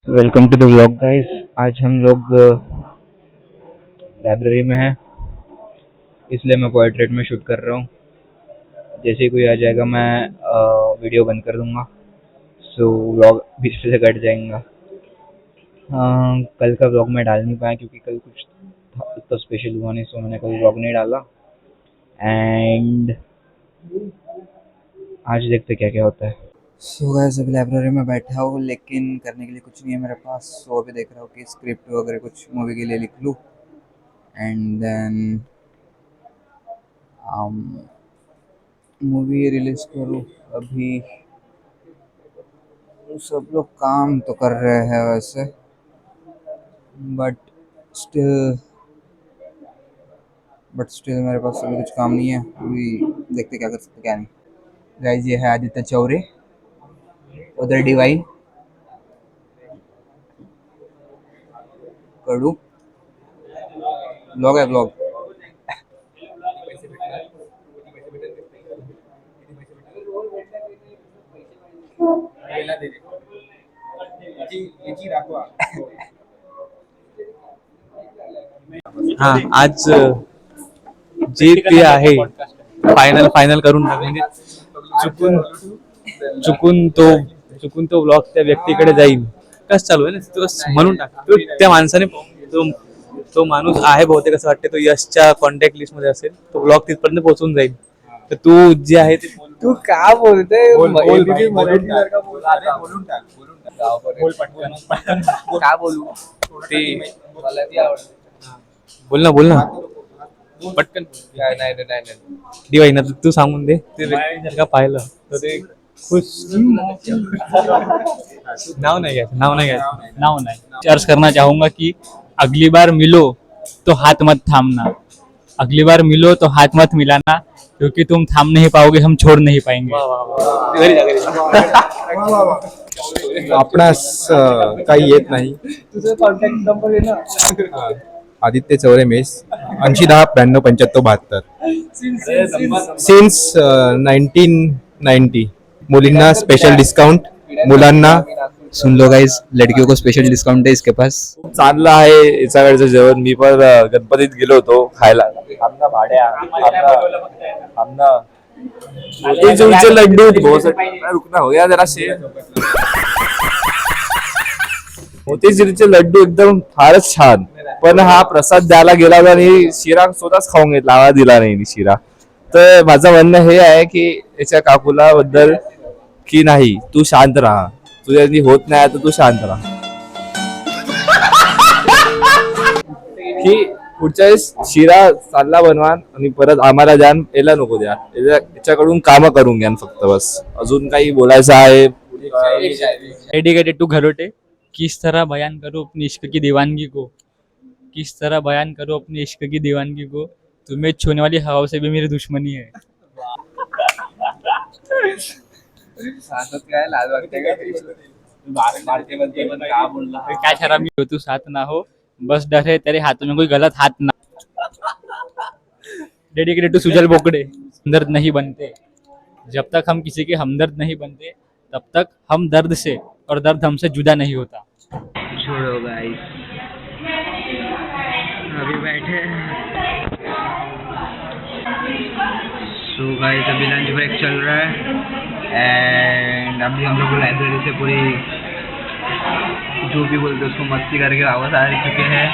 Welcome to the vlog guys. आज हम लोग लाइब्रेरी में हैं, इसलिए मैं पोर्ट्रेट में शूट कर रहा हूँ। जैसे ही कोई आ जाएगा मैं वीडियो बंद कर दूंगा, सो व्लॉग बीच से कट जाएगा। कल का व्लॉग मैं डाल नहीं पाया क्योंकि कल कुछ तो स्पेशल हुआ नहीं, सो मैंने कल व्लॉग नहीं डाला। एंड आज देखते क्या क्या होता है। सो गाइस अभी लाइब्रेरी में बैठा हूँ, लेकिन करने के लिए कुछ नहीं है मेरे पास। सो अभी देख रहा हूँ कि स्क्रिप्ट वगैरह कुछ मूवी के लिए लिख लूँ एंड देन मूवी रिलीज करूँ। अभी सब लोग काम तो कर रहे हैं वैसे, बट स्टिल मेरे पास अभी कुछ काम नहीं है। अभी देखते क्या कर सकते क्या नहीं। गाइस ये है आदित्य चौरे, उधर डीवाई कड़ू। ब्लॉग है ब्लॉग। हाँ आज जे ते आहे फायनल करून टाक. म्हणजे चुकून चुकून तो ब्लॉग त्या व्यक्तीकडे जाईल. कसं चालू आहे ना तो म्हणून टाक. त्या माणसाने तो माणूस आहे बहुतेक असं वाटतं, तो यशच्या कॉन्टॅक्ट लिस्ट मध्ये असेल. तो ब्लॉग तिथपर्यंत पोहोचून जाईल. तर तू जे आहे ते तू का बोलतोय? का बोलू ते बोल ना पटकन. नाही. दिवाळी ना तू सांगून दे. ते व्यक्ती जर का पाहिलं तर ते खुश. नाव नाही घ्यायचं. अर्ज करना चाहूंगा कि अगली बार मिलो तो हाथ मत थामना, अगली बार मिलो तो हाथ मत मिलाना, क्योंकि तुम थाम नहीं पाओगे, हम छोड़ नहीं पाएंगे. आपणास काही येत नाही. तुझा कॉन्टॅक्ट नंबर आहे ना. Aditya Chaure mess 80 10 92 75 72 since 1990. मुलींना स्पेशल डिस्काउंट, मुलांना सुन लो गाइस, लड़कियों को स्पेशल डिस्काउंट है इसके पास। चांगलं आहे याच्याकडचं जेवण. मी पण गणपतीत गेलो होतो खायला. आमना भाड्या आमना मोतीचूरचे लड्डू रुकना हो गया जरा से. मोतीचूरचे लड्डू एकदम फारच छान, पण हा प्रसाद द्यायला गेला आणि शिरा स्वतःच खाऊन घेतला, आवाज दिला नाही शिरा. तर माझं म्हणणं हे आहे की याच्या काकूला बद्दल की नाही, तू शांत राहा. तुझ्यानी होत नाही तर तू शांत राहा. की पुढच्या वेळेस शिरा चालला बनवा आणि परत आम्हाला द्या, याला नको द्या. याच्याकडून काम करून घ्या फक्त, बस. अजून काही बोलायचं आहे? Dedicated to घरोटे. किस तरह बयान करूं अपनी इश्क की दीवानगी को, किस तरह बयान करूं अपनी इश्क की दीवानगी को, तुम्हें छूने वाली हवाओं से भी मेरी दुश्मनी है. काय लाज वाटते क्या शराबी हो तू, साथ ना हो, बस डर है तेरे हाथों में कोई गलत हाथ ना. डेडिकेटेड टू सुजल बोकड़े. हमदर्द नहीं बनते जब तक हम किसी के हमदर्द नहीं बनते, तब तक हम दर्द से और दर्द हमसे जुदा नहीं होता. छोड़ो गाइस, अभी बैठे। सो गाइस अभी लंच ब्रेक चल रहा है एंड अभी हम लोग लाइब्रेरी से पूरी जो भी बोलते उसको मस्ती करके वापस आ चुके हैं.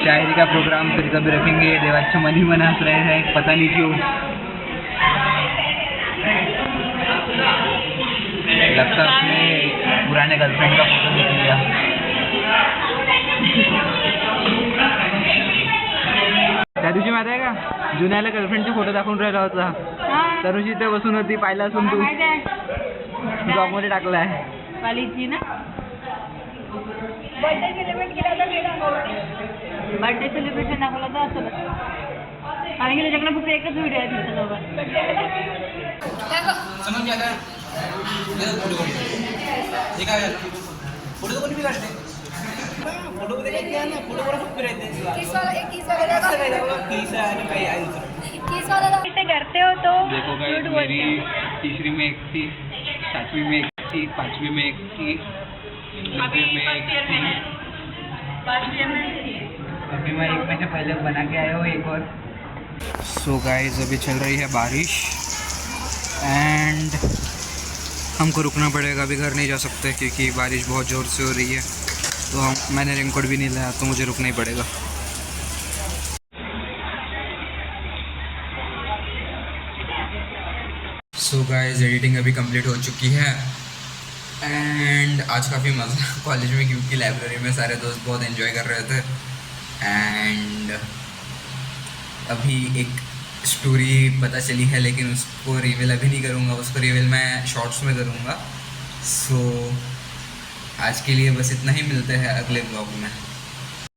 शायरी का प्रोग्राम फिर कभी रखेंगे. देवाच्या मनी मन हंस रहे हैं, पता नहीं क्यों. लगता उसने पुराने गर्लफ्रेंड का फोटो देख लिया. त्या दिवशी माहिती आहे का, जुन्याला गर्लफ्रेंडचे फोटो दाखवून राहिला होता. तनुजी इथे बसून होती, पाहिला असून तू ब्लॉग मध्ये टाकलाय. वालीची ना बर्थडे सेलिब्रेशन दाखवलं तर असं, कारण की त्याच्याकडे फक्त एकच व्हिडिओ आहे त्याच्यासोबत. करते हो तो देखो गाइस, मेरी तीसरी में एक थी, सातवीं में एक थी, पांचवी में एक थी, अभी फर्स्ट ईयर में है, फर्स्ट ईयर में। अभी मैं 1 महीने पहले बना के आया हूँ एक और। सो गाइस अभी चल रही है बारिश एंड हमको रुकना पड़ेगा, अभी घर नहीं जा सकते क्योंकि बारिश बहुत ज़ोर से हो रही है। तो मैंने रेनकोट भी नहीं लाया तो मुझे रुकना ही पड़ेगा। सो गाइस एडिटिंग अभी कंप्लीट हो चुकी है एंड आज काफ़ी मज़ा कॉलेज में क्योंकि लाइब्रेरी में सारे दोस्त बहुत एंजॉय कर रहे थे। एंड अभी एक स्टोरी पता चली है लेकिन उसको रिवील अभी नहीं करूँगा, उसको रिवील मैं शॉर्ट्स में करूँगा। सो आज के लिए बस इतना ही, मिलते हैं अगले ब्लॉग में।